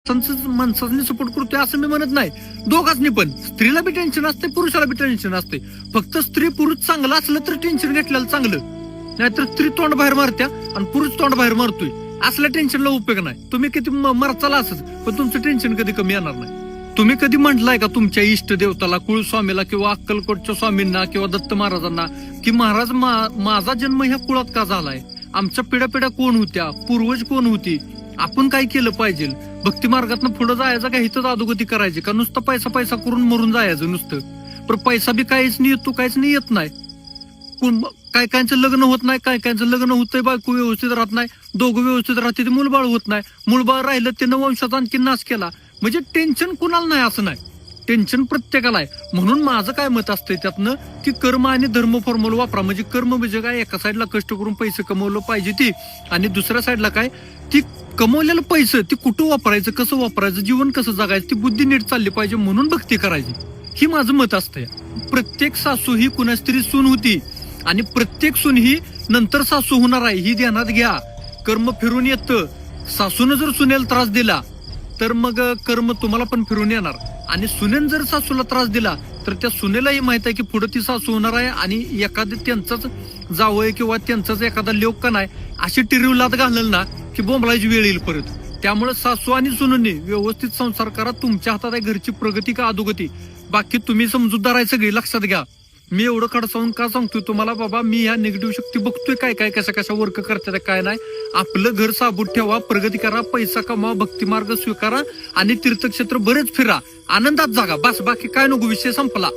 माणसांनी सपोर्ट करतोय असं मी म्हणत नाही. दोघांनी पण, स्त्रीला बी टेन्शन असते, पुरुषाला बी टेन्शन असते. फक्त स्त्री पुरुष चांगला असलं तर टेन्शन घेतलेलं चांगलं, नाहीतर स्त्री तोंड बाहेर मारत्या आणि पुरुष तोंड बाहेर मारतोय. असल्या टेन्शनला उपयोग नाही. तुम्ही किती मरचाला असच, पण तुमचं टेन्शन कधी कमी येणार नाही. तुम्ही कधी म्हटलंय का तुमच्या इष्ट देवताला, कुळस्वामीला किंवा अक्कलकोटच्या स्वामींना किंवा दत्त महाराजांना की महाराज माझा जन्म ह्या कुळात का झालाय, आमच्या पिढ्या कोण होत्या, पूर्वज कोण होती, आपण काय केलं पाहिजे, भक्ती मार्गातनं पुढे जायचं का हिथं अधोगती करायची का नुसतं पैसा करून मरून जायचं नुसतं. पण पैसा बी काहीच नाही येतो, काहीच नाही येत नाही. काय कायचं लग्न होत नाही, काय कायचं लग्न होतंय, बायको व्यवस्थित राहत नाही, दोघं व्यवस्थित राहते, मूलबाळ होत नाही, मूलबाळ राहिलं त्यानं वंशाचा आणखी नाश केला. म्हणजे टेन्शन कुणाला नाही असं नाही, टेन्शन प्रत्येकाला आहे. म्हणून माझं काय मत असतंय त्यातनं की कर्म आणि धर्म फॉर्म्युला वापरा. म्हणजे कर्म म्हणजे काय, एका साईडला कष्ट करून पैसे कमवलं पाहिजे ती, आणि दुसऱ्या साईडला काय, ती कमवलेलं पैसे ती कुठं वापरायचं, कसं वापरायचं, जीवन कसं जगायचं, ती बुद्धी नीट चालली पाहिजे, म्हणून भक्ती करायची. ही माझं मत असतंय. प्रत्येक सासू ही कुणाच तरी सून होती आणि प्रत्येक सून ही नंतर सासू होणार आहे, ही ध्यानात घ्या. कर्म फिरून येतं. सासून जर सुनेला त्रास दिला तर मग कर्म तुम्हाला पण फिरून येणार, आणि सुनेन जर सासूला त्रास दिला तर त्या सुनेलाही माहित आहे की पुढे ती सासू होणार आहे, आणि एखादं त्यांचाच जावय किंवा त्यांचाच एखादा लोक का नाही अशी टिरवलात घालल ना की बोंबलायची वेळ येईल परत. त्यामुळे सासू आणि सुनेंनी व्यवस्थित संसार करा. तुमच्या हातात आहे घरची प्रगती का अधोगती. बाकी तुम्ही समजूतदार आहे सगळी, लक्षात घ्या. मी एवढं खडसावून का सांगतोय तुम्हाला, बाबा मी ह्या निगेटिव्ह शक्ती बघतोय काय कशा वर्क करतात काय नाही. आपलं घर साबूत ठेवा, प्रगती करा, पैसा कमावा, भक्ती मार्ग स्वीकारा आणि तीर्थक्षेत्र बरेच फिरा, आनंदात जागा, बस बाकी काय नको, विषय संपला.